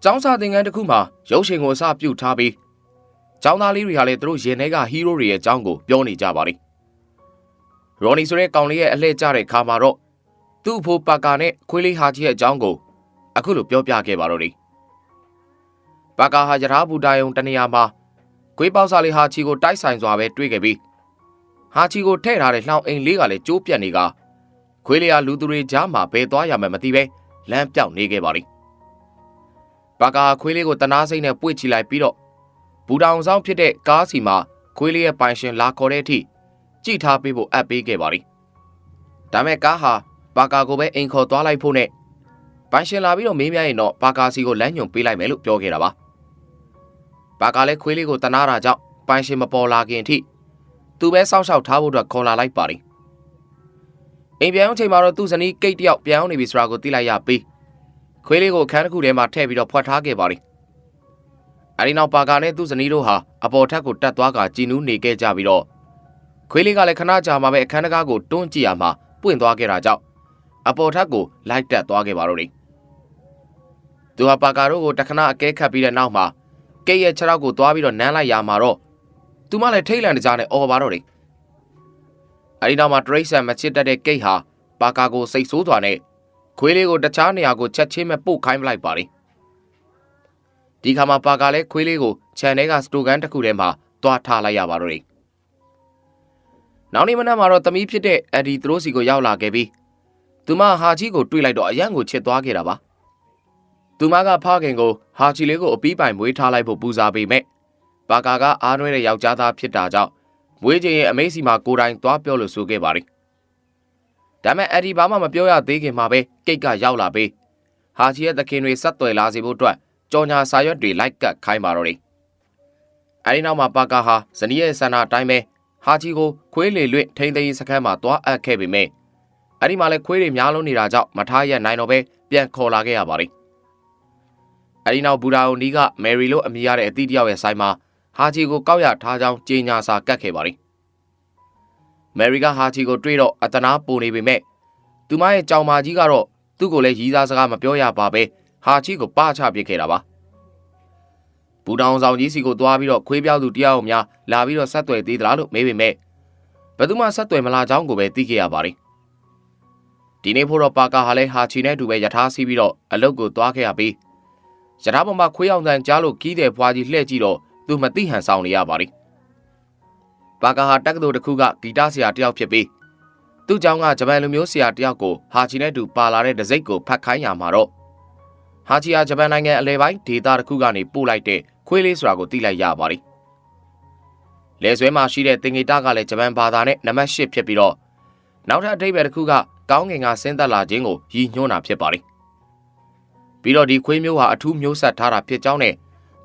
ကျောင်းစာသင်ခန်းတစ်ခုမှာရုပ်ရှင်ကိုအစပြုထားပြီးကျောင်းသားလေးတွေဟာလည်းသူတို့ရင်ထဲကဟီးရိုးတွေရဲ့အကြောင်းကိုပြောနေကြပါလိမ့်ရော်နီဆိုတဲ့ကောင်လေးရဲ့အလှည့်ကျတဲ့ခါမှာတော့သူ့အဖိုးပါကာနဲ့ခွေးလေးဟာကြီးရဲ့အကြောင်းကိုအခုလိုပြောပြခဲ့ပါတော့တယ်ပါကာဟာရထားဘူတာယုံတနေရာမှာခွေးပေါက်စားလေးဟာချီကိုတိုက်ဆိုင်စွာပဲတွေ့ခဲ့ပြီးဟာချီကိုထဲ့ထားတဲ့လှောင်အိမ်လေးကလည်းကျိုးပြတ်နေကခွေးလေးဟာလူသူတွေကြားမှာဘယ်သွားရမှန်းမသိပဲလမ်းပြောက်နေခဲ့ပါလိမ့်ပါကာခွေးလေးကိုတနာစိတ်နဲ့ပွေ့ချလိုက်ပြီးတော့ဘူတာအောင်ဆောင်ဖြစ်တဲ့ကားစီမှာခွေးလေးရဲ့ပိုင်ရှင်လာခေါ်တဲ့အထိကြည့်ထားပေးဖို့အပ်ပေးခဲ့ပါလိမ့်ဒါမဲ့ကားဟာပါကာကိုပဲအိမ်ခေါ်သွားလိုက်ဖို့နဲ့ပိုင်ရှင်လာပြီးတော့မေးမြန်းရင်တော့ပါကာစီကိုလမ်းညွှန်ပေးလိုက်မယ်လို့ပြောခဲ့တာပါပါကာလည်းခွေးလေးကိုတနာတာကြောင့်ပိုင်ရှင်မပေါ်လာခင်အထိသူပဲစောင့်ရှောက်ထားဖို့အတွက်ခေါ်လာလိုက်ပါလိမ့်အိမ်ပြန်အောင်ချိန်မှာတော့သူ့ဇနီးကိတ်တယောက်ပြန်အောင်နေပြီဆိုတာကိုသိလိုက်ရပြီးခွေးလေးကိုအခန်းတစ်ခုထဲမှာထည့်ပြီးတော့ဖွက်ထားခဲ့ပါလိမ့်အဲဒီနောက်ပါကာနဲ့သူ့ဇနီးတို့ဟာအပေါ်ထပ်ကိုတက်သွားကကြည်နူးနေခဲ့ကြပြီးတော့ခွေးလေးကလည်းခဏကြာမှပဲအခန်းတကားကိုတွန်းကြည့်ရမှာပွင့်သွားခဲ့တာကြောင့်အပေါ်ထပ်ကိုလိုက်တက်သွားခဲ့ပါတော့တယ်သူဟာပါကာတို့ကိုတခဏအကဲခတ်ပြီးတဲ့နောက်မှာကိတ်ရဲ့ခြေထောက်ကိုသွားပြီးတော့နမ်းလိုက်ရမှာတော့သူမလည်းထိတ်လန့်တကြားနဲ့အော်ပါတော့တယ်အဲဒီနောက်မှာတရိတ်ဆန်မချစ်တတ်တဲ့ကိတ်ဟာပါကာကိုစိတ်ဆိုးသွားနဲ့ခွေးလေးကိုတခြားနေရာကိုချက်ချင်းပဲပို့ခိုင်းပလိုက်ပါလိမ့်ဒီခါမှာပါကာလည်းခွေးလေးကိုခြံထဲကစတိုကန်တစ်ခုထဲမှာသွားထားလိုက်ရပါတော့တယ်နောက်နေ့မနက်မှာတော့သမီးဖြစ်တဲ့အန်ဒီသူတို့စီကိုရောက်လာခဲ့ပြီးသူမဟာကြီးကိုတွေ့လိုက်တော့အယံကိုချစ်သွားခဲ့တာပါသူမကဖခင်ကိုဟာချီလေးကိုအပီးပိုင်မွေးထားလိုက်ဖို့ပူဇော်ပေမဲ့ပါကာကအားနွဲတဲ့ယောက်ျားသားဖြစ်တာကြောင့်မွေးခြင်းရဲ့အမေးစီမှာကိုယ်တိုင်သွားပြောလို့ဆိုခဲ့ပါလိမ့်ဒါမဲ့အန်ဒီဘာမှမပြောရသေးခင်မှာပဲကိတ်ကရောက်လာပြီးဟာချီရဲ့သခင်တွေဆက်သွယ်လာစေဖို့အတွက်ကြော်ညာစာရွက်တွေလိုက်ကတ်ခိုင်းပါတော့တယ်အဲဒီနောက်မှာပါကာဟာဇနီးရဲ့ဆန္ဒအတိုင်းပဲဟာချီကိုခွေးလေလွင့်ထိန်သိမ်းစခန်းမှာသွားအပ်ခဲ့ပေမဲ့အဲဒီမှာလည်းခွေးတွေများလုံးနေတာကြောင့်မထားရနိုင်တော့ပဲပြန်ခေါ်လာခဲ့ရပါလိမ့်အဲဒီနောက်ဘူဒါအိုနီကမယ်ရီလို့အမည်ရတဲ့အသီးတယောက်ရဲ့ဆိုင်မှာဟာချီကိုကောက်ရထားကြောင်းကြေညာစာကတ်ခဲ့ပါလိမ့်မယ်ရီကဟာချီကိုတွေ့တော့အတနာပိုနေပေမဲ့သူမရဲ့ကြောင်မာကြီးကတော့သူ့ကိုလည်းရီးစားစကားမပြောရပါပဲဟာချီကိုပချပစ်ခဲ့တာပါဘူတောင်ဆောင်ကြီးစီကိုသွားပြီးတော့ခွေးပြောက်သူတယောက်များလာပြီးတော့ဆက်သွယ်သေးသလားလို့မေးပေမဲ့ဘယ်သူမှဆက်သွယ်မလာကြောင်းကိုပဲသိခဲ့ရပါလိမ့်ဒီနေ့ဖို့တော့ပါကာဟာလည်းဟာချီနဲ့အတူပဲယထာစီးပြီးတော့အလုတ်ကိုသွားခဲ့ရပြီးယထာပေါ်မှာခွေးအောင်တန်ကြားလို့ကီးတဲ့ဖွာကြီးလှည့်ကြည့်တော့သူမသိဟန်ဆောင်နေရပါလိမ့်ပါကာဟာတက္ကသိုလ်တစ်ခုကဂီတဆရာတယောက်ဖြစ်ပြီးသူ့ကျောင်းကဂျပန်လူမျိုးဆရာတယောက်ကိုဟာချီနဲ့အတူပါလာတဲ့တစိမ့်ကိုဖတ်ခိုင်းရမှာတော့ဟာချီဟာဂျပန်နိုင်ငံအလဲပိုင်းဒေသတစ်ခုကနေပို့လိုက်တဲ့ခွေးလေးဆိုတာကိုသိလိုက်ရပါလိမ့်လဲဆွဲမှာရှိတဲ့တင်ဂီတကလည်းဂျပန်ဘာသာနဲ့နံပါတ်8ဖြစ်ပြီးတော့နောက်ထပ်အဓိပ္ပာယ်တစ်ခုကကောင်းငင်ကဆင်းသက်လာခြင်းကိုရည်ညွှန်းတာဖြစ်ပါလိမ့်ပြီးတော့ဒီခွေးမျိုးဟာအထူးမျိုးဆက်ထားတာဖြစ်ကြောင်းနဲ့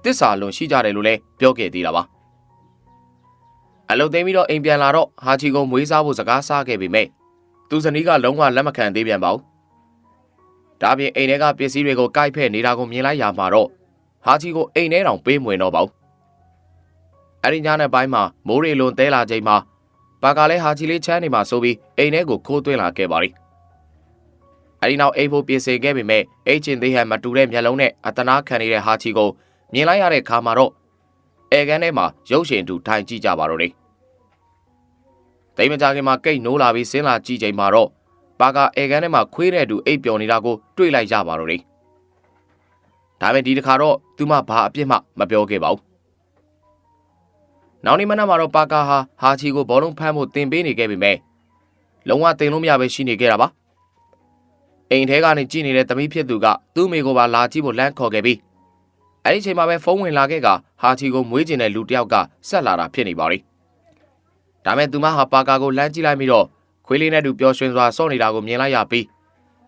တစ္ဆာလွန်ရှိကြတယ်လို့လည်းပြောခဲ့သေးတာပါအလုတ်သိမ်းပြီးတော့အိမ်ပြန်လာတော့ဟာချီကိုမွေးစားဖို့စကားစားခဲ့ပေမဲ့သူဇနီးကလုံးဝလက်မခံသေးပြန်ပါဘူးဒါပြင်အိမ်ထဲကပစ္စည်းတွေကိုကိုက်ဖဲ့နေတာကိုမြင်လိုက်ရမှာတော့ဟာချီကိုအိမ်ထဲတောင်ပေးမဝင်တော့ပါဘူးအဲ့ဒီညနေပိုင်းမှာမိုးရေလွန်တဲလာချိန်မှာပါကာလည်းဟာချီလေးချမ်းနေမှာဆိုပြီးအိမ်ထဲကိုခိုးသွင်းလာခဲ့ပါလိမ့်အဲ့ဒီနောက်အိမ်ဖို့ပြင်ဆင်ခဲ့ပေမဲ့အိတ်ချင်သေးဟန်မတူတဲ့မျက်လုံးနဲ့အတနာခံနေတဲ့ဟာချီကိုမြင်လိုက်ရတဲ့ခါမှာတော့အဲကန်းထဲမှာရုပ်ရှင်တူထိုင်ကြည့်ကြပါတော့တယ်တိတ်မကြခင်မှာကိတ်နိုးလာပြီးဆင်းလာကြည့်ချိန်မှာတော့ပါကာအဲကန်းထဲမှာခွေးတဲ့တူအိတ်ပျော်နေတာကိုတွေ့လိုက်ကြပါတော့တယ်ဒါပေမဲ့ဒီတစ်ခါတော့သူမဘာအပြစ်မှမပြောခဲ့ပါဘူးနောက်နေ့မနက်မှာတော့ပါကာဟာချီကိုဘောလုံးဖမ်းဖို့တင်ပေးနေခဲ့ပေမဲ့လုံးဝတင်လို့မရပဲရှိနေခဲ့တာပါအိမ်ထဲကနေကြည့်နေတဲ့သမီးဖြစ်သူကသူ့မိကိုပါလာကြည့်ဖို့လမ်းခေါ်ခဲ့ပြီးအဲ့ဒီချိန်မှာပဲဖုန်းဝင်လာခဲ့ကဟာချီကိုမွေးကျင်တဲ့လူတစ်ယောက်ကဆက်လာတာဖြစ်နေပါလိမ့်ဒါမဲ့သူမဟာပါကာကိုလမ်းကြည့်လိုက်ပြီးတော့ခွေးလေးနဲ့တူပျော်ရွှင်စွာစော့နေတာကိုမြင်လိုက်ရပြီး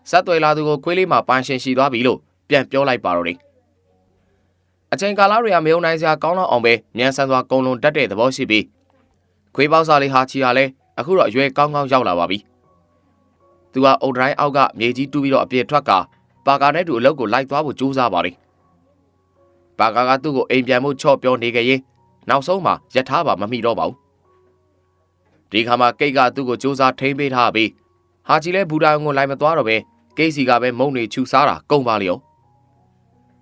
ဆက်သွယ်လာသူကိုခွေးလေးမှာပိုင်ရှင်ရှိသွားပြီလို့ပြန်ပြောလိုက်ပါတော့တယ်အချိန်ကာလတွေကမယုံနိုင်စရာကောင်းတော့အောင်ပဲမြန်ဆန်စွာကုံလုံးတက်တဲ့သဘောရှိပြီးခွေးပေါက်စားလေးဟာချီဟာလည်းအခုတော့အရွယ်ကောင်းကောင်းရောက်လာပါပြီသူကအုတ်တိုင်းအောက်ကမြေကြီးတူးပြီးတော့အပြည့်ထွက်ကပါကာနဲ့တူအလုပ်ကိုလိုက်သွားဖို့ကြိုးစားပါလိမ့်ပါကာကသူ့ကိုအိမ်ပြန်မှုချော့ပြောနေကြရင်နောက်ဆုံးမှာရထားပါမမိတော့ပါဘူးဒီခါမှာကိတ်ကသူ့ကိုစူးစမ်းထိန်းပေးထားပြီးဟာချီလဲဘူတာကိုလိုက်မသွားတော့ပဲကိတ်စီကပဲမုံနေချူစားတာကုန်ပါလျော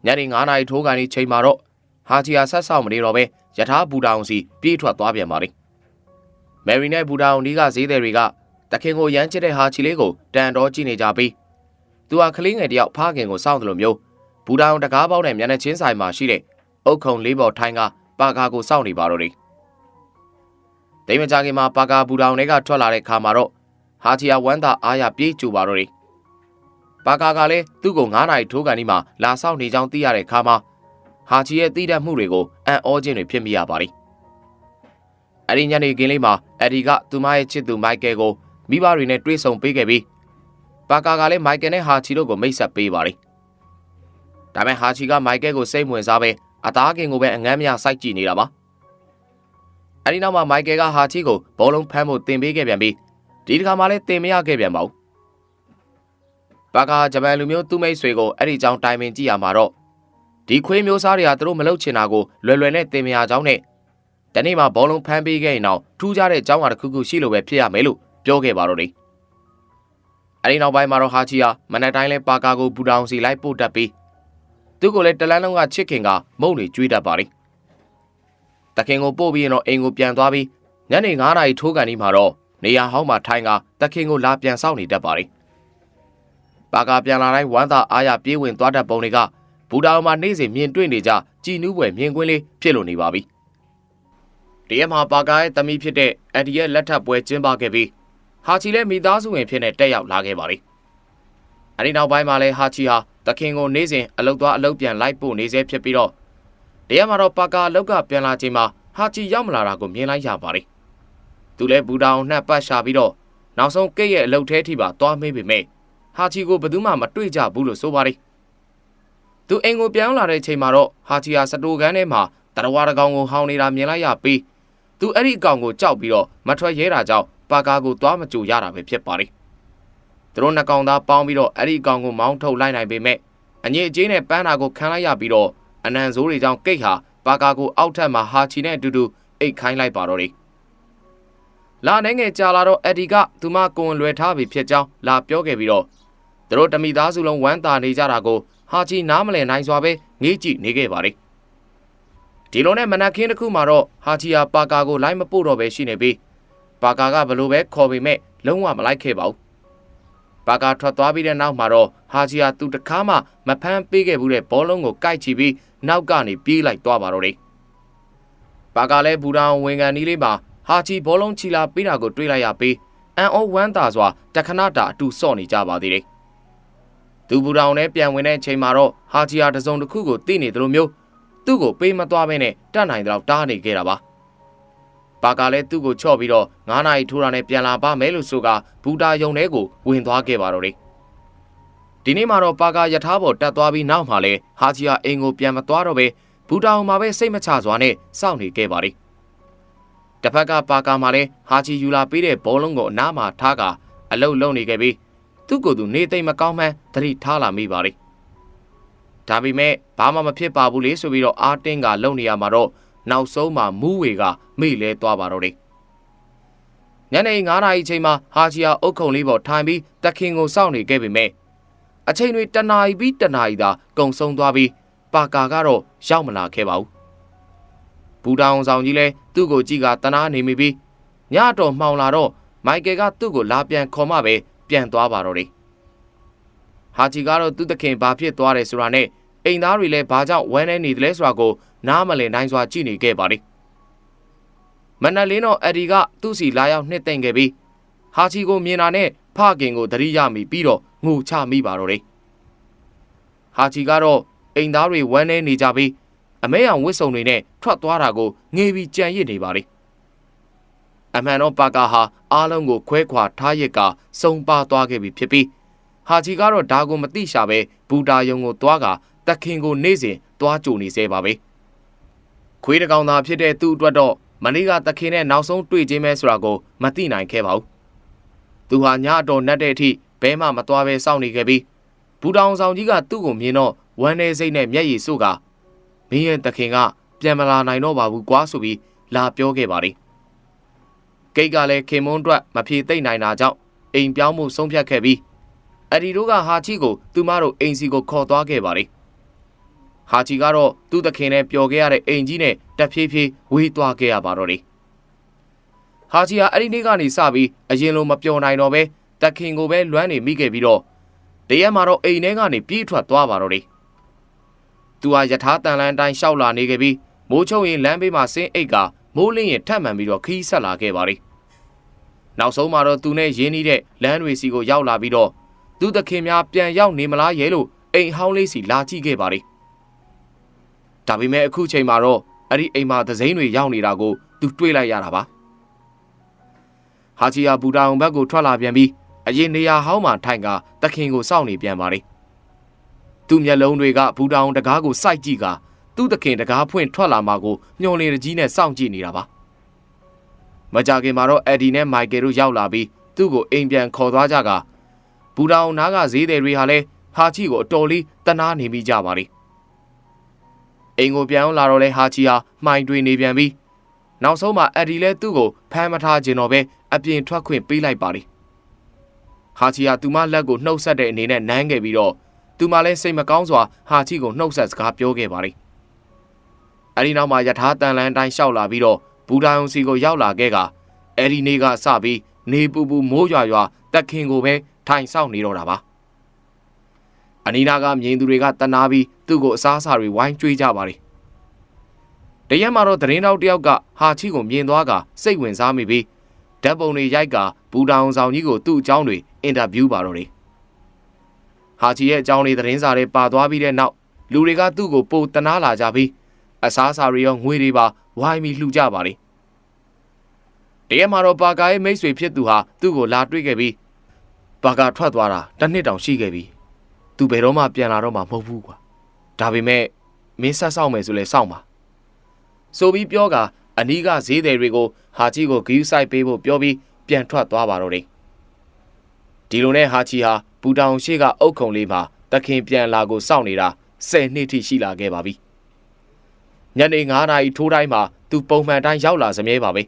ညနေ9နာရီထိုးကန်ဒီချိန်မှာတော့ဟာချီယာဆက်ဆောင်မနေတော့ပဲယထာဘူတာအောင်စီပြေးထွက်သွားပြန်ပါလိမ့်မယ်ရီနဲ့ဘူတာအောင်ဒီကဈေးသည်တွေကတခင်ကိုရမ်းချစ်တဲ့ဟာချီလေးကိုတန်တော်ကြည့်နေကြပြီးသူဟာကလေးငယ်တယောက်ဖခင်ကိုစောင့်တယ်လို့မျိုးဘူတာအောင်တကားပေါက်နဲ့မျက်နှာချင်းဆိုင်မှာရှိတဲ့အုတ်ခုံလေးပေါ်ထိုင်းကပါကာကိုစောင့်နေပါတော့တယ်တိမ်မကြခင်မှာပါကာဘူတာအောင်တွေကထွက်လာတဲ့ခါမှာတော့ဟာချီယာဝမ်းသာအားရပြေးကြူပါတော့တယ်ပါကာကလည်းသူ့ကို9နာရီထိုးကန်ဒီမှာလာဆောင်နေကြောင်းသိရတဲ့ခါမှာဟာချီရဲ့တိတက်မှုတွေကိုအံ့ဩခြင်းတွေဖြစ်မိရပါလိမ့်အဲ့ဒီညနေခင်းလေးမှာအက်ဒီကသူမရဲ့ချစ်သူမိုက်ကယ်ကိုမိဘတွေနဲ့တွေ့ဆုံပေးခဲ့ပြီးပါကာကလည်းမိုက်ကယ်နဲ့ဟာချီတို့ကိုမိတ်ဆက်ပေးပါလိမ့်ဒါပေမဲ့ဟာချီကမိုက်ကယ်ကိုစိတ်ဝင်စားပဲအသားကင်ကိုပဲအငမ်းမြစိုက်ကြည့်နေတာပါအဲ့ဒီနောက်မှာမိုက်ကယ်ကဟာချီကိုဘောလုံးဖမ်းဖို့တင်ပေးခဲ့ပြန်ပြီးဒီတစ်ခါမှလည်းတင်မရခဲ့ပြန်ပါဘူးပါကာဂျပန်လူမျိုးသူ့မိတ်ဆွေကိုအဲ့ဒီကြောင်တိုင်ပင်ကြည့်ရမှာတော့ဒီခွေးမျိုးစားတွေကသူတို့မလုပ်ချင်တာကိုလွယ်လွယ်နဲ့တင်မရကြောင်းနဲ့တနေ့မှဘောလုံးဖမ်းပေးခဲ့ရင်တော့ထူးခြားတဲ့အကြောင်းအရာတစ်ခုခုရှိလို့ပဲဖြစ်ရမယ်လို့ပြောခဲ့ပါတော့တယ်အဲ့ဒီနောက်ပိုင်းမှာတော့ဟာချီယာမနက်တိုင်းလဲပါကာကိုဘူတာအောင်စီလိုက်ပို့တတ်ပြီးသူ့ကိုလည်းတလန်းလုံးကချစ်ခင်ကမုံတွေကျွေးတတ်ပါလိမ့်တခင်ကိုပို့ပြီးရင်တော့အိမ်ကိုပြန်သွားပြီးညနေ9နာရီထိုးကန်ဒီမှာတော့နေရာဟောင်းမှာထိုင်ကတခင်ကိုလာပြန်စောင့်နေတတ်ပါလိမ့်ပါကာပြန်လာတိုင်းဝမ်းသာအားရပြေးဝင်သွားတတ်ပုံတွေကဘူတာအောင်မှာနေ့စဉ်မြင်တွေ့နေကြကြည်နူးပွဲမြင်ကွင်းလေးဖြစ်လို့နေပါပြီတရက်မှာပါကာရဲ့သမီးဖြစ်တဲ့အက်ဒီရဲ့လက်ထပ်ပွဲကျင်းပခဲ့ပြီးဟာချီလည်းမိသားစုဝင်ဖြစ်နေတက်ရောက်လာခဲ့ပါလိမ့်အဲဒီနောက်ပိုင်းမှာလည်းဟာချီဟာတခင်ကိုနေ့စဉ်အလုပ်သွားအလုပ်ပြန်လိုက်ပို့နေစေဖြစ်ပြီးတော့တရက်မှာတော့ပါကာအလုပ်ကပြန်လာချိန်မှာဟာချီရောက်မလာတာကိုမြင်လိုက်ရပါလိမ့်သူလည်းဘူတာအောင်နှက်ပတ်ရှာပြီးတော့နောက်ဆုံးကိတ်ရဲ့အလုပ်ထဲထိပါသွားမေးပေမဲ့ဟာချီကိုဘယ်သူမှမတွေ့ကြဘူးလို့ဆိုပါလိမ့်သူအိမ်ကိုပြောင်းလာတဲ့ချိန်မှာတော့ဟာချီဟာစတိုကန်းထဲမှာတရဝါတကောင်ကိုဟောင်းနေတာမြင်လိုက်ရပြီးသူအဲ့ဒီအကောင်ကိုကြောက်ပြီးတော့မထွက်ရဲတာကြောင့်ပါကာကိုသွားမကြိုရတာပဲဖြစ်ပါလိမ့်သူတို့နှစ်ကောင်သားပေါင်းပြီးတော့အဲ့ဒီအကောင်ကိုမောင်းထုတ်လိုက်နိုင်ပေမဲ့အငြိအကျေးနဲ့ပန်းတာကိုခံလိုက်ရပြီးတော့အနံဆိုးတွေကြောင့်ကိတ်ဟာပါကာကိုအောက်ထပ်မှာဟာချီနဲ့အတူတူအိတ်ခိုင်းလိုက်ပါတော့တယ်လာနေငယ်ကြာလာတော့အက်ဒီကသူမကိုယ်လွယ်ထားပြီဖြစ်ကြောင်းလာပြောခဲ့ပြီးတော့သူတို့တမိသားစုလုံးဝမ်းသာနေကြတာကိုဟာချီနားမလည်နိုင်စွာပဲငေးကြည့်နေခဲ့ပါလေဒီလိုနဲ့မနက်ခင်းတစ်ခုမှာတော့ဟာချီယာပါကာကိုလိုက်မပို့တော့ပဲရှိနေပြီးပါကာကဘလို့ပဲခေါ်ပေမဲ့လုံးဝမလိုက်ခဲ့ပါဘူးပါကာထွက်သွားပြီးတဲ့နောက်မှာတော့ဟာချီယာသူတခါမှမဖမ်းပေးခဲ့ဘူးတဲ့ဘောလုံးကိုကိုက်ချပြီးနောက်ကနေပြေးလိုက်သွားပါတော့တယ်ပါကာလည်းဘူတာအောင်ဝင်ကန်နီးလေးမှာဟာချီဘောလုံးချီလာပေးတာကိုတွေးလိုက်ရပြီးအန်အောဝမ်းသာစွာတခဏတာအတူစော့နေကြပါသေးတယ်သူဘူတာအောင်နဲ့ပြန်ဝင်တဲ့ချိန်မှာတော့ဟာချီယာတစုံတစ်ခုကိုသိနေတယ်လို့မျိုးသူ့ကိုပေးမသွားဘဲနဲ့တတ်နိုင်တော့တားနေခဲ့တာပါပါကာလည်းသူ့ကိုချော့ပြီးတော့9နာရီထိုးတာနဲ့ပြန်လာပါမယ်လို့ဆိုကဘူတာယုံထဲကိုဝင်သွားခဲ့ပါတော့တယ်ဒီနေ့မှာတော့ပါကာယထာပေါ်တက်သွားပြီးနောက်မှာလဲဟာချီယာအိမ်ကိုပြန်မသွားတော့ပဲဘူတာအောင်မှာပဲစိတ်မချစွာနဲ့စောင့်နေခဲ့ပါလိမ့်တစ်ဖက်ကပါကာမှာလဲဟာချီယူလာပေးတဲ့ဘောလုံးကိုအနားမှာထားကအလုတ်လုံးနေခဲ့ပြီးသူ့ကိုယ်သူနေသိမ့်မကောင်းမှန်းသတိထားလာမိပါလိမ့်ဒါပေမဲ့ဘာမှမဖြစ်ပါဘူးလေဆိုပြီးတော့အာတင်းကလုံနေရမှာတော့နောက်ဆုံးမှာမူးဝေကမိလဲသွားပါတော့တယ်ညနေ9နာရီချိန်မှာဟာချီယာအုတ်ခုံလေးပေါ်ထိုင်ပြီးတခင်ကိုစောင့်နေခဲ့ပေမဲ့အချိန်တွေတနာရီပြီးတနာရီသာကုံဆုံးသွားပြီးပါကာကတော့ရောက်မလာခဲ့ပါဘူးဘူတာအောင်ဆောင်ကြီးလဲသူ့ကိုကြည့်ကတနာနေမိပြီးညတော်မှောင်လာတော့မိုက်ကယ်ကသူ့ကိုလာပြန်ခေါ်မှပဲပြန်သွားပါတော့တယ်ဟာချီကတော့သူ့တခင်ဘာဖြစ်သွားတယ်ဆိုတာနဲ့အိမ်သားတွေလည်းဘာကြောင့်ဝမ်းနေနေတယ်လဲဆိုတာကိုနားမလည်နိုင်စွာကြည့်နေခဲ့ပါလိမ့်မနက်လင်းတော့အက်ဒီကသူ့စီလာရောက်နှစ်သိမ့်ခဲ့ပြီးဟာချီကိုမြင်တာနဲ့ဖခင်ကိုသတိရမိပြီးတော့ငိုချမိပါတော့တယ်ဟာချီကတော့အိမ်သားတွေဝမ်းနေကြပြီးအမဲအောင်ဝစ်စုံတွေနဲ့ထွက်သွားတာကိုငေးပြီးကြံရစ်နေပါလိမ့်အမှန်တော့ပါကာဟာအားလုံးကိုခွဲခွာထားရစ်ကစုံပါသွားခဲ့ပြီဖြစ်ပြီးဟာချီကတော့ဒါကိုမသိရှာပဲဘူတာယုံကိုသွားကတခင်ကိုနေ့စဉ်သွားကြိုနေစေပါပဲခွေးတကောင်သာဖြစ်တဲ့သူ့အတွက်တော့မနေ့ကတခင်နဲ့နောက်ဆုံးတွေ့ချင်းပဲဆိုတာကိုမသိနိုင်ခဲ့ပါဘူးသူဟာညအတော်နှက်တဲ့အထိဘဲမှမသွားပဲစောင့်နေခဲ့ပြီးဘူတာအောင်ဆောင်ကြီးကသူ့ကိုမြင်တော့ဝမ်းနေစိတ်နဲ့မျက်ရည်စို့ကမင်းရဲ့တခင်ကပြန်မလာနိုင်တော့ပါဘူးကွာဆိုပြီးလာပြောခဲ့ပါလေဂိတ်ကလည်းခင်မွန်းအတွက်မဖြေသိမ့်နိုင်တာကြောင့်အိမ်ပြောင်းမှုဆုံးဖြတ်ခဲ့ပြီးအဒီတို့ကဟာချီကိုသူမတို့အိမ်စီကိုခေါ်သွားခဲ့ပါလေ ဟာချီကတော့သူ့သခင်နဲ့ပျော်ခဲ့ရတဲ့အိမ်ကြီးနဲ့တက်ဖြည်းဖြည်းဝေးသွားခဲ့ရပါတော့တယ်ဟာချီဟာအဲ့ဒီနေ့ကနေစပြီးအရင်လိုမပျော်နိုင်တော့ပဲသခင်ကိုပဲလွမ်းနေမိခဲ့ပြီးတော့တရက်မှာတော့အိမ်ထဲကနေပြေးထွက်သွားပါတော့တယ်သူဟာယထာတန်လန်းတိုင်းရှောက်လာနေခဲ့ပြီးမိုးချုံရင်လမ်းဘေးမှာဆင်းအိတ်ကမိုးလင်းရင်ထပ်မှန်ပြီးတော့ခီးဆက်လာခဲ့ပါလေနောက်ဆုံးမှာတော့သူနဲ့ရင်းနှီးတဲ့လမ်းတွေစီကိုရောက်လာပြီးတော့သူသခင်များပြန်ရောက်နေမလားရဲလို့အိမ်ဟောင်းလေးစီလာကြည့်ခဲ့ပါလေဒါပေမဲ့အခုချိန်မှာတော့အဲ့ဒီအိမ်မှာသစိမ်းတွေရောက်နေတာကိုသူတွေ့လိုက်ရတာပါဟာချီယာဘူတာအောင်ဘက်ကိုထွက်လာပြန်ပြီးအရင်နေရာဟောင်းမှာထိုင်ကသခင်ကိုစောင့်နေပြန်ပါလေသူ့မျက်လုံးတွေကဘူတာအောင်တကားကိုစိုက်ကြည့်ကသူ့သခင်တကားဖွင့်ထွက်လာမှကိုညှော်လင်တကြီးနဲ့စောင့်ကြည့်နေတာပါမကြခင်မှာတော့အက်ဒီနဲ့မိုက်ကယ်တို့ရောက်လာပြီးသူ့ကိုအိမ်ပြန်ခေါ်သွားကြကဘူတာအောင်နားကဈေးသည်တွေဟာလည်းဟာချီကိုအတော်လေးတနာနေမိကြပါလေအိမ်ကိုပြန်လာတော့လဲဟာချီဟာမှိုင်တွေနေပြန်ပြီးနောက်ဆုံးမှာအက်ဒီလည်းသူ့ကိုဖမ်းမထားခြင်းတော့ပဲအပြင်ထွက်ခွင့်ပေးလိုက်ပါလေဟာချီဟာသူမလက်ကိုနှုတ်ဆက်တဲ့အနေနဲ့နမ်းခဲ့ပြီးတော့သူမလည်းစိတ်မကောင်းစွာဟာချီကိုနှုတ်ဆက်စကားပြောခဲ့ပါလေအဲဒီနောက်မှာယထာတန်လန်းအတိုင်းလျှောက်လာပြီးတော့ဘူတာယုံစီကိုရောက်လာခဲ့ကအဲဒီနေ့ကစပြီးနေပူပူမိုးရွာရွာတက်ခင်ကိုပဲထိုင်ဆောင်နေတော့တာပါအနီးနားကမြင်သူတွေကတနာပြီးသူ့ကိုအစားအစာတွေဝိုင်းကျွေးကြပါလေတရက်မှာတော့သတင်းတောက်တယောက်ကဟာချီကိုမြင်သွားကစိတ်ဝင်စားမိပြီးဓာတ်ပုံတွေရိုက်ကဘူတာယုံဆောင်ကြီးကိုသူ့အကြောင်းတွေအင်တာဗျူးပါတော့တယ်ဟာချီရဲ့အကြောင်းတွေသတင်းစာတွေပါသွားပြီးတဲ့နောက်လူတွေကသူ့ကိုပိုတနာလာကြပြီးအစားအစာတွေရောငွေတွေပါဝိုင်းပြီးလှူကြပါလေတရက်မှာတော့ပါကာရဲ့မိတ်ဆွေဖြစ်သူဟာသူ့ကိုလာတွေ့ခဲ့ပြီးပါကာထွက်သွားတာတစ်နှစ်တောင်ရှိခဲ့ပြီသူဘယ်တော့မှပြန်လာတော့မှမဟုတ်ဘူးကွာဒါပေမဲ့မင်းဆက်ဆောင်မယ်ဆိုလဲစောင့်ပါဆိုပြီးပြောကအနီးကဈေးသည်တွေကိုဟာချီကိုဂယူးဆိုင်ပေးဖို့ပြောပြီးပြန်ထွက်သွားပါတော့တယ်ဒီလိုနဲ့ဟာချီဟာဘူတောင်ရှိကအုတ်ခုံလေးမှာတခင်ပြန်လာကိုစောင့်နေတာ10နှစ်ထိရှိလာခဲ့ပါပြီညနေ9 နာရီထိုးတိုင်းမှာသူပုံမှန်တိုင်းရောက်လာစမြဲပါပဲ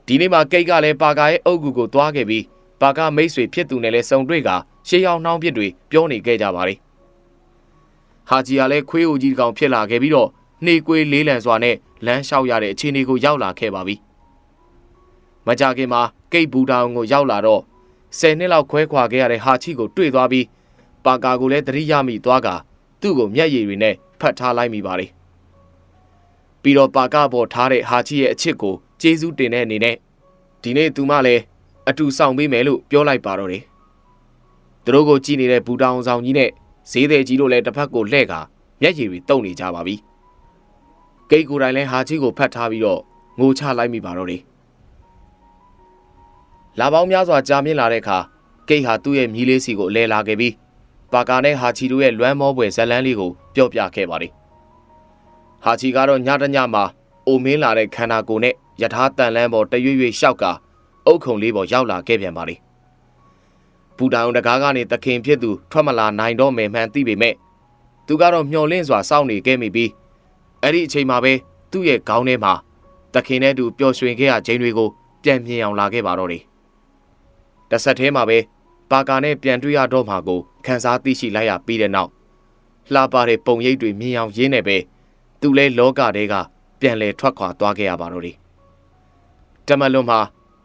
ဒီနေ့မှာကိတ်ကလည်းပါကာရဲ့အုတ်ကူကိုသွားခဲ့ပြီးပါကာမိတ်ဆွေဖြစ်သူနဲ့လည်းစုံတွေ့ကရှေးရောက်နှောင်းပြစ်တွေပြောနေခဲ့ကြပါလေဟာဂျီကလည်းခွေးအိုကြီးကောင်ဖြစ်လာခဲ့ပြီးတော့နှေးကွေးလေးလံစွာနဲ့လမ်းလျှောက်ရတဲ့အခြေအနေကိုရောက်လာခဲ့ပါပြီမကြခင်မှာကိတ်ဘူတာအောင်ကိုရောက်လာတော့10နှစ်လောက်ခွဲခွာခဲ့ရတဲ့ဟာချီကိုတွေ့သွားပြီးပါကာကိုလည်းသတိရမိသွားကသူ့ကိုမျက်ရည်တွေနဲ့ဖတ်ထားလိုက်မိပါလေပြီးတော့ပါကာပေါ်ထားတဲ့ဟာချီရဲ့အချစ်ကိုကျေးဇူးတင်တဲ့အနေနဲ့ဒီနေ့သူမလည်းအတူဆောင်ပေးမယ်လို့ပြောလိုက်ပါတော့တယ်သူတို့ကိုကြည့်နေတဲ့ဘူတာအောင်ဆောင်ကြီးနဲ့ဈေးသည်ကြီးတို့လည်းတစ်ဖက်ကိုလှဲ့ကမျက်ရည်တွေတုံနေကြပါပြီကိတ်ကိုယ်တိုင်လည်းဟာချီကိုဖတ်ထားပြီးတော့ငိုချလိုက်မိပါတော့တယ်လာပေါင်းများစွာကြာမြင့်လာတဲ့အခါကိတ်ဟာသူ့ရဲ့မြီးလေးစီကိုလဲလာခဲ့ပြီးပါကာနဲ့ဟာချီတို့ရဲ့လွမ်းမောပွဲဇလန်းလေးကိုပြောပြခဲ့ပါတယ်ဟာချီကတော့ညတညမှာအိုမင်းလာတဲ့ခန္ဓာကိုယ်နဲ့ယထာတန်လန်းပေါ်တရွေ့ရွေ့ရှောက်ကအုတ်ခုံလေးပေါ်ရောက်လာခဲ့ပြန်ပါလေဘူတာအောင်တကားကနေသခင်ဖြစ်သူထွက်မလာနိုင်တော့မယ်မှန်သိပေမဲ့သူကတော့မျောလင့်စွာစောင့်နေခဲ့မိပြီးအဲ့ဒီအချိန်မှာပဲသူ့ရဲ့ခေါင်းထဲမှာသခင်နဲ့တူပျော်ရွှင်ခဲ့ရခြင်းတွေကိုပြန်မြင်အောင်လာခဲ့ပါတော့တယ်တစ်ဆက်တည်းမှာပဲပါကာနဲ့ပြန်တွေ့ရတော့မှာကိုခန်းစားသိရှိလိုက်ရပြီးတဲ့နောက်လှပတဲ့ပုံရိပ်တွေမြင်အောင်ရင်းနေပဲသူလဲလောကတဲကပြန်လဲထွက်ခွာသွားခဲ့ရပါတော့တယ်တမလွန်မှာ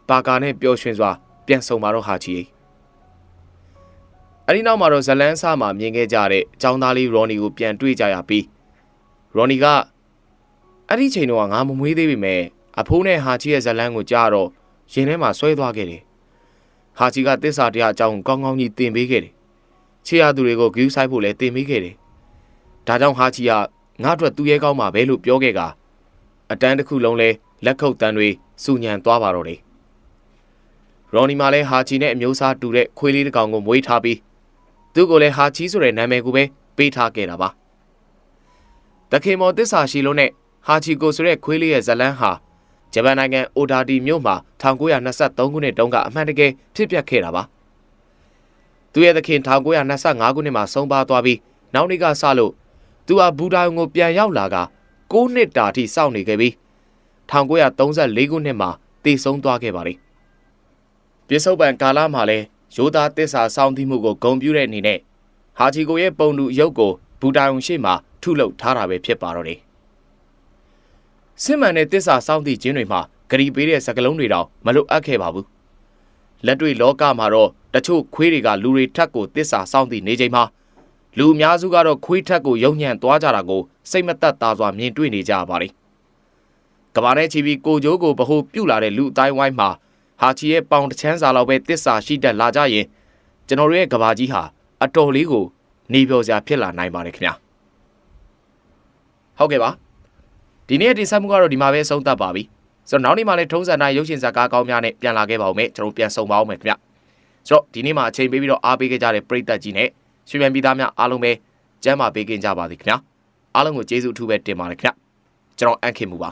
ပါကာနဲ့ပျော်ရွှင်စွာပြန်ဆုံပါတော့ဟာချီအဲဒီနောက်မှာတော့ဇလန်းစားမှာမြင်ခဲ့ကြတဲ့အကြောင်းသားလေးရော်နီကိုပြန်တွေ့ကြရပြီးရော်နီကအဲ့ဒီချိန်တော့ငါမမွေးသေးပေမဲ့အဖိုးနဲ့ဟာချီရဲ့ဇလန်းကိုကြားတော့ရင်ထဲမှာဆွဲသွားခဲ့တယ်ဟာချီကတစ္ဆာတရားအကြောင်းကောင်းကောင်းကြီးသင်ပေးခဲ့တယ်ချေရသူတွေကိုဂယူးဆိုင်ဖို့လည်းသင်ပေးခဲ့တယ်ဒါကြောင့်ဟာချီကငါ့အတွက်သူ့ရဲ့ကောင်းမှာပဲလို့ပြောခဲ့ကအတန်းတစ်ခုလုံးလဲလက်ခုပ်တန်းတွေစူညံသွားပါတော့တယ်ရော်နီမှာလည်းဟာချီနဲ့အမျိုးသားတူတဲ့ခွေးလေးတစ်ကောင်ကိုမွေးထားပြီးသူ့ကိုလည်းဟာချီဆိုတဲ့နာမည်ကိုပဲပေးထားခဲ့တာပါတခင်မော်တစ္ဆာရှိလုံးနဲ့ဟာချီကိုဆိုတဲ့ခွေးလေးရဲ့ဇလန်းဟာဂျပန်နိုင်ငံအိုဒါတီမြို့မှာ1923ခုနှစ်တုန်းကအမှန်တကယ်ဖြစ်ပျက်ခဲ့တာပါသူရဲ့သခင်1925ခုနှစ်မှာဆုံးပါသွားပြီးနောက်နေ့ကစလို့သူဟာဘူတာယုံကိုပြန်ရောက်လာက9နှစ်တာထိစောင့်နေခဲ့ပြီး1934ခုနှစ်မှာတည်ဆုံးသွားခဲ့ပါလေပြစ္ဆုတ်ပံကာလမှာလည်းရိုးသားတစ္ဆာစောင့်သိမှုကိုဂုဏ်ပြုတဲ့အနေနဲ့ဟာချီကိုရဲ့ပုံတူရုပ်ကို ဘူတိုင်ုံရှိမှထုလုပ်ထားတာပဲဖြစ်ပါတော့တယ်စစ်မှန်တဲ့တစ္ဆာစောင့်သိခြင်းတွေမှာဂရီပေးတဲ့စကလုံးတွေတောင်မလွတ်အပ်ခဲ့ပါဘူးလက်တွေ့လောကမှာတော့တချို့ခွေးတွေကလူတွေထက်ကိုတစ္ဆာစောင့်သိနေချိန်မှာလူအများစုကတော့ခွေးထက်ကိုယုံညံ့သွားကြတာကိုစိတ်မသက်သာစွာမြင်တွေ့နေကြပါတယ်ကဘာနဲ့ချီပြီးကိုကျိုးကိုဗဟိုပြုတ်လာတဲ့လူအတိုင်းဝိုင်းမှာဟာချီရဲ့ပေါင်တစ်ချမ်းစာလောက်ပဲတစ္ဆာရှိတတ်လာကြရင်ကျွန်တော်တို့ရဲ့ကဘာကြီးဟာအတော်လေးကိုနေပြောစရာဖြစ်လာနိုင်ပါတယ်ခင်ဗျာဟုတ်ကဲ့ပါဒီနေ့တင်ဆက်မှုကတော့ဒီမှာပဲဆုံးသတ်ပါပြီဆိုတော့နောက်နေ့မှလည်းထုံးစံတိုင်းရုပ်ရှင်ဇာတ်ကားကောင်းများနဲ့ပြန်လာခဲ့ပါဦးမယ်ကျွန်တော်ပြန်ဆုံပါဦးမယ်ခင်ဗျဆိုတော့ဒီနေ့မှာအချိန်ပေးပြီးတော့အားပေးခဲ့ကြတဲ့ပရိသတ်ကြီးနဲ့ရွှေပြန်ပြည်သားများအားလုံးပဲကျမ်းမာပေးခင်ကြပါသည်ခင်ဗျာအားလုံးကိုကျေးဇူးအထူးပဲတင်ပါတယ်ခင်ဗျကျွန်တော်အန်ခင်မူပါ